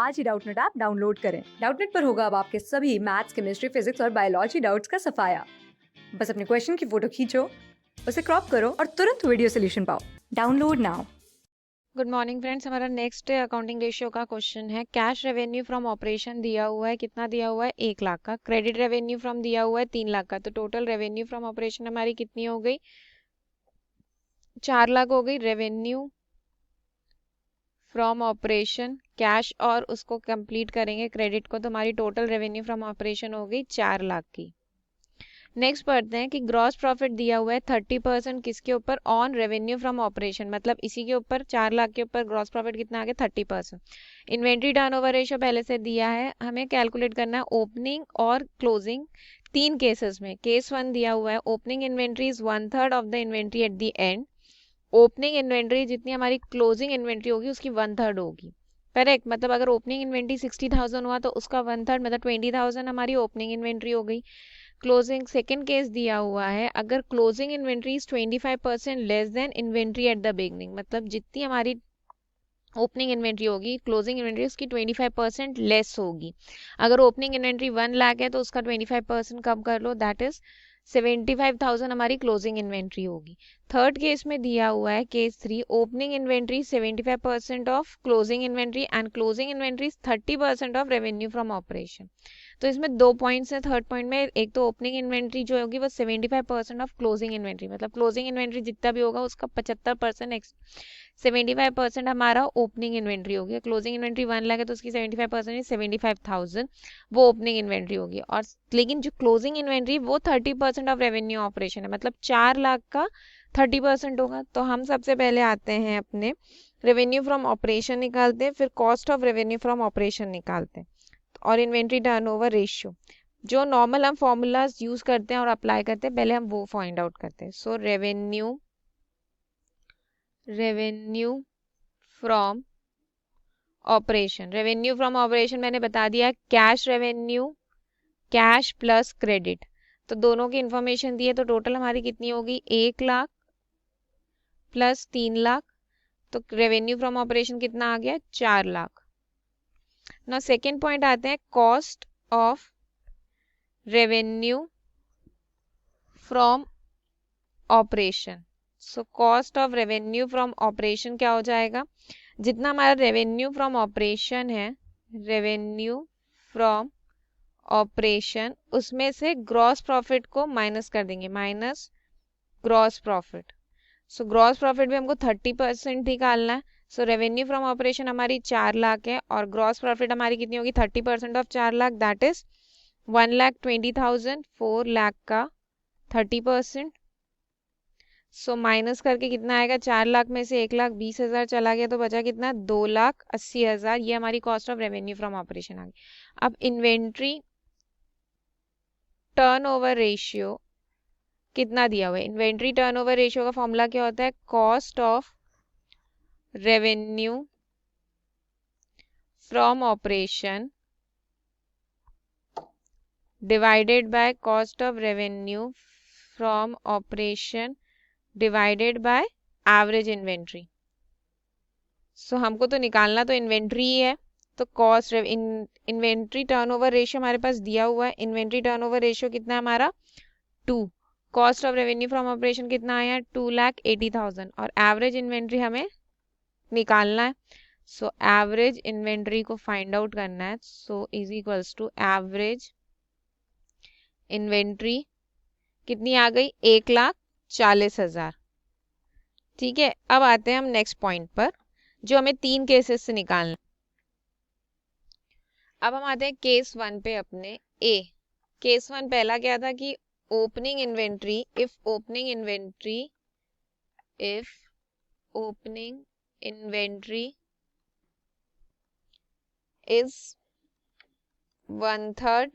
आज ही Doubtnut app download करें। Doubtnut पर होगा अब आपके सभी मैथ्स, केमिस्ट्री, फिजिक्स और बायोलॉजी डाउट्स का सफाया। बस अपने क्वेश्चन की फोटो खींचो, उसे क्रॉप करो और तुरंत वीडियो सोल्यूशन पाओ। Download now. Good morning friends. हमारा नेक्स्ट अकाउंटिंग रेशियो का क्वेश्चन है। कैश रेवेन्यू फ्रॉम ऑपरेशन दिया हुआ है, कितना दिया हुआ है? 1 लाख का। क्रेडिट रेवेन्यू फ्रॉम दिया हुआ है 3 लाख का। तो टोटल रेवेन्यू फ्रॉम ऑपरेशन हमारी कितनी हो गई? 4 लाख हो गई। रेवेन्यू फ्रॉम ऑपरेशन कैश और उसको कंप्लीट करेंगे क्रेडिट को, तो हमारी टोटल रेवेन्यू फ्रॉम ऑपरेशन हो गई 4 लाख की। नेक्स्ट पढ़ते हैं कि ग्रॉस प्रॉफिट दिया हुआ है 30% किसके ऊपर? ऑन रेवेन्यू फ्रॉम ऑपरेशन, मतलब इसी के ऊपर 4 लाख के ऊपर ग्रॉस प्रॉफिट कितना आ गया? 30%। इन्वेंट्री टर्नओवर रेशियो पहले से दिया है, हमें कैलकुलेट करना है ओपनिंग और क्लोजिंग तीन केसेस में। केस 1 दिया हुआ है opening inventory is 1/3 of the inventory at the end. Opening inventory जितनी हमारी क्लोजिंग इन्वेंट्री होगी उसकी 1/3 होगी। करेक्ट, मतलब अगर ओपनिंग इन्वेंट्री 60,000 हुआ तो उसका 1/3 मतलब 20,000 हमारी ओपनिंग इन्वेंट्री हो गई। क्लोजिंग सेकंड केस दिया हुआ है, अगर closing inventory is 25% less than inventory at the beginning, मतलब जितनी हमारी ओपनिंग इन्वेंट्री होगी क्लोजिंग इन्वेंट्री उसकी 25% लेस होगी। अगर ओपनिंग इन्वेंट्री 1 लाख है तो उसका 25% कम कर लो, दैट इज 75,000 हमारी क्लोजिंग इन्वेंट्री होगी। थर्ड केस में दिया हुआ है case 3, opening inventory 75% of closing inventory and closing inventory 30% of revenue from operation. तो इसमें दो पॉइंट्स हैं थर्ड पॉइंट में। एक तो ओपनिंग इन्वेंट्री जो होगी वो 75% ऑफ क्लोजिंग इन्वेंट्री, मतलब क्लोजिंग इन्वेंट्री जितना भी होगा उसका 75%, 75% हमारा ओपनिंग इन्वेंट्री होगी। क्लोजिंग इन्वेंट्री 1 लाख है तो उसकी 75% 75,000 वो ओपनिंग इन्वेंट्री होगी। और लेकिन जो क्लोजिंग इन्वेंट्री वो 30% ऑफ रेवेन्यू ऑपरेशन है, मतलब 4 लाख का 30% होगा। तो हम सबसे पहले आते हैं अपने रेवेन्यू फ्रॉम ऑपरेशन निकालते हैं, फिर cost of revenue from operation निकालते हैं और इन्वेंट्री टर्नओवर रेशियो जो नॉर्मल हम फॉर्मूलाज यूज करते हैं और अप्लाई करते हैं, पहले हम वो फाइंड आउट करते हैं। So revenue from operation, revenue from operation मैंने बता दिया cash revenue, cash plus credit, तो दोनों की इंफॉर्मेशन दी है। तो टोटल हमारी कितनी होगी? 1 लाख प्लस 3 लाख, तो रेवेन्यू फ्रॉम ऑपरेशन कितना आ गया? 4 लाख। ना सेकेंड पॉइंट आते हैं cost of revenue from operation. So cost of revenue from operation क्या हो जाएगा? जितना हमारा रेवेन्यू फ्रॉम ऑपरेशन है, रेवेन्यू फ्रॉम ऑपरेशन, उसमें से ग्रॉस प्रॉफिट को माइनस कर देंगे, minus gross profit. So gross profit भी हमको 30% निकालना है। सो रेवेन्यू फ्रॉम ऑपरेशन हमारी 4 लाख है और ग्रॉस प्रॉफिट हमारी कितनी होगी? 30% of 4 lakh, that is 1,20,000। 4 lakh का 30%, सो माइनस करके कितना आएगा? 4 लाख में से 1,20,000 चला गया तो बचा कितना? 2,80,000। ये हमारी cost of revenue from operation आ गई। अब इन्वेंट्री टर्नओवर रेशियो कितना दिया हुआ है? इन्वेंट्री टर्नओवर रेशियो का फॉर्मूला क्या होता है? Cost of revenue from operation divided by cost of revenue from operation divided by average inventory. So हमको तो निकालना तो इन्वेंट्री ही है, तो कॉस्ट इन्वेंट्री टर्नओवर रेशियो हमारे पास दिया हुआ है। इन्वेंट्री टर्नओवर रेशियो कितना है हमारा? 2। Cost of revenue from operation कितना आया? 2,80,000 और एवरेज इन्वेंट्री हमें निकालना है। सो एवरेज इन्वेंट्री को फाइंड आउट करना है। So is equals to average inventory कितनी आ गई? 1,40,000। ठीक है, अब आते हैं हम नेक्स्ट पॉइंट पर जो हमें तीन केसेस से निकालना। अब हम आते हैं केस 1 पे अपने। ए केस 1 पहला क्या था कि opening inventory, if opening inventory is 1/3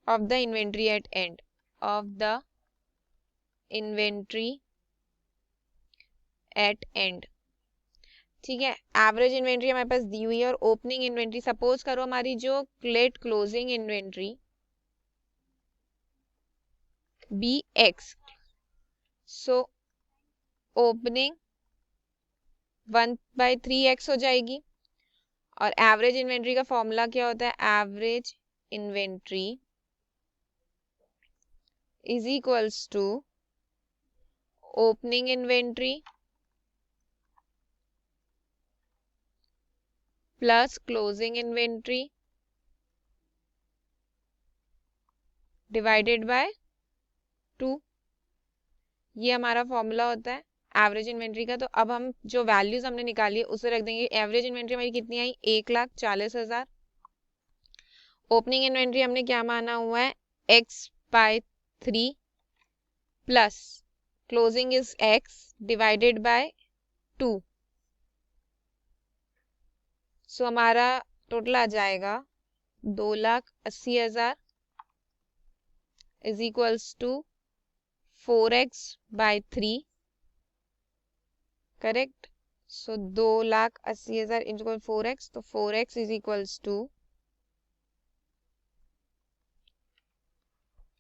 of the inventory at end of the inventory at end। ठीक है, एवरेज इन्वेंट्री हमारे पास दी हुई है और ओपनिंग इन्वेंट्री, सपोज करो हमारी जो let closing inventory be x, so opening 1/3x हो जाएगी और एवरेज इन्वेंट्री का फॉर्मूला क्या होता है? Average inventory is equals to opening inventory plus closing inventory divided by 2। ये हमारा फॉर्मूला होता है एवरेज इन्वेंट्री का। तो अब हम जो वैल्यूज हमने निकाली है उसे रख देंगे। एवरेज इन्वेंट्री हमारी कितनी आई? 1,40,000। ओपनिंग इन्वेंट्री हमने क्या माना हुआ है? x/3 plus closing is x divided by 2। So हमारा टोटल आ जाएगा 2,80,000 is equals to 4x/3, correct. So 2,80,000 into 4x, तो 4x is equals to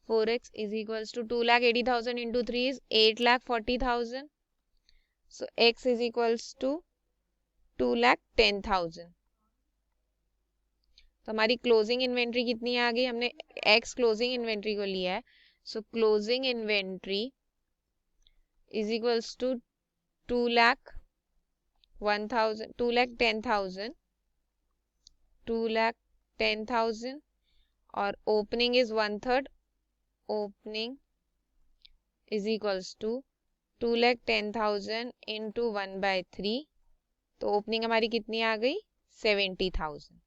2,80,000 into 3 is 8,40,000. So x is equals to 2,10,000. तो हमारी क्लोजिंग इन्वेंट्री कितनी आ गई? हमने x क्लोजिंग इन्वेंट्री को लिया है। So closing inventory is equals to 2,10,000 और opening is 1/3। Opening is equals to 2,10,000 into 1/3। तो ओपनिंग हमारी कितनी आ गई? 70,000।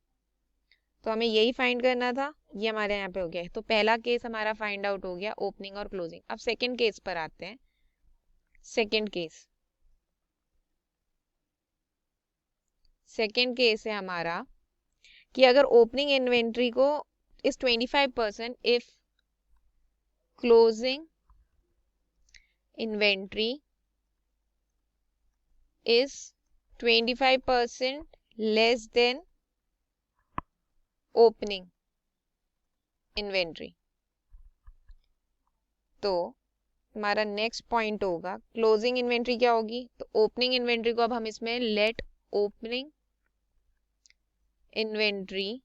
तो हमें यही फाइंड करना था, ये हमारे यहाँ पे हो गया है। तो पहला केस हमारा फाइंड आउट हो गया, ओपनिंग और क्लोजिंग। अब सेकंड केस पर आते हैं। सेकंड केस है हमारा कि अगर ओपनिंग इन्वेंट्री को is 25% if closing inventory is 25% less than opening inventory। तो हमारा नेक्स्ट पॉइंट होगा क्लोजिंग इन्वेंट्री क्या होगी? तो ओपनिंग इन्वेंट्री को अब हम इसमें let opening inventory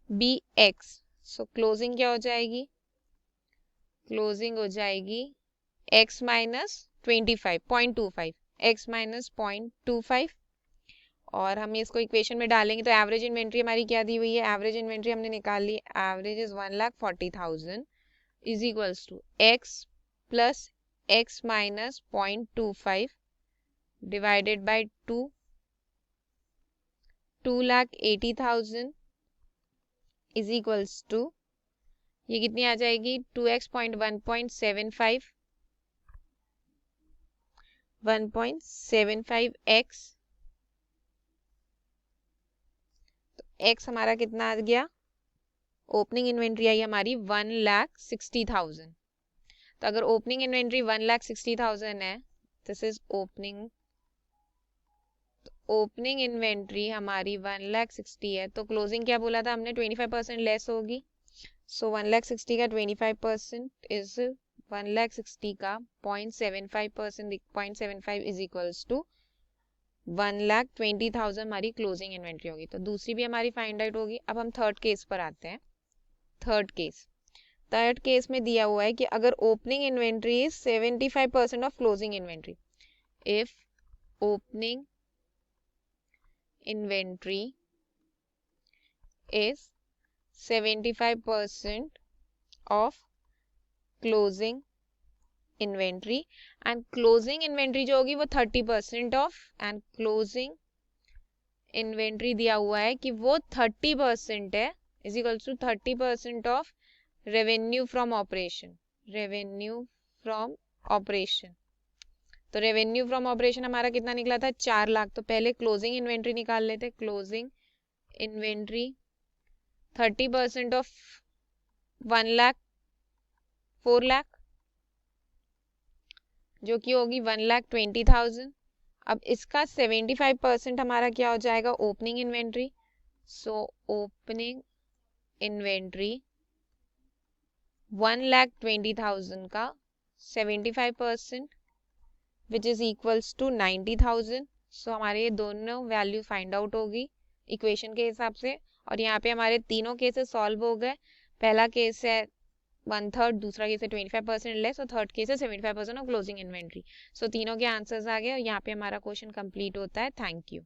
be x. So closing क्या हो जाएगी? क्लोजिंग हो जाएगी x माइनस 0.25 x माइनस 0.25। और हम इसको इक्वेशन में डालेंगे तो एवरेज इन्वेंट्री हमारी क्या दी हुई है? एवरेज इन्वेंट्री हमने निकाल ली, average is 1,40,000 is equals to x plus x minus 0.25 divided by 2,80,000 is equals to ये कितनी आ जाएगी? 2x point 1.75 1.75x। तो x हमारा कितना आ गया? ओपनिंग इन्वेंट्री आई हमारी 1,60,000। तो अगर ओपनिंग इन्वेंट्री 1,60,000 है, this is opening, opening inventory हमारी 1,60,000 है, तो क्लोजिंग क्या बोला था हमने? 25% लेस होगी। सो 1,60,000 का 25% इज 1,60,000 का 0.75%, 0.75 इज इक्वल्स टू 1,20,000 हमारी क्लोजिंग इन्वेंट्री होगी। तो दूसरी भी हमारी फाइंड आउट होगी। अब हम थर्ड केस पर आते हैं। थर्ड केस में दिया हुआ है कि अगर opening inventory is 75% of closing inventory, if opening inventory is 75% of closing inventory and closing inventory जो होगी वो 30% of, and closing inventory दिया हुआ है कि वो 30% है is equals to 30% of revenue from operation। तो revenue from operation हमारा कितना निकला था? 4 लाख। तो पहले closing inventory निकाल लेते। closing inventory 30% of 1 lakh 4 lakh जो कि होगी 1,20,000। अब इसका 75% हमारा क्या हो जाएगा? Opening inventory. So opening inventory 1,20,000 का 75% विच इज इक्वल्स टू 90,000। सो हमारे ये दोनों वैल्यू फाइंड आउट होगी इक्वेशन के हिसाब से, और यहाँ पे हमारे तीनों केसेस सॉल्व हो गए। पहला केस है 1/3, दूसरा केस है 25% लेस, और थर्ड केस है 75% ऑफ क्लोजिंग इन्वेंट्री। सो तीनों के आंसर्स आ गए और यहाँ पे हमारा क्वेश्चन कंप्लीट होता है। Thank you.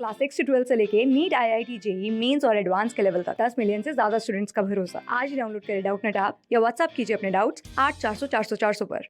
क्लास 6 से 12 से लेके नीट, IIT, जेई मेंस और एडवांस के लेवल तक 10 मिलियन से ज्यादा स्टूडेंट्स का भरोसा। आज ही डाउनलोड करें डाउटनेट ऐप या व्हाट्सएप कीजिए अपने डाउट्स 8400 400 400 पर।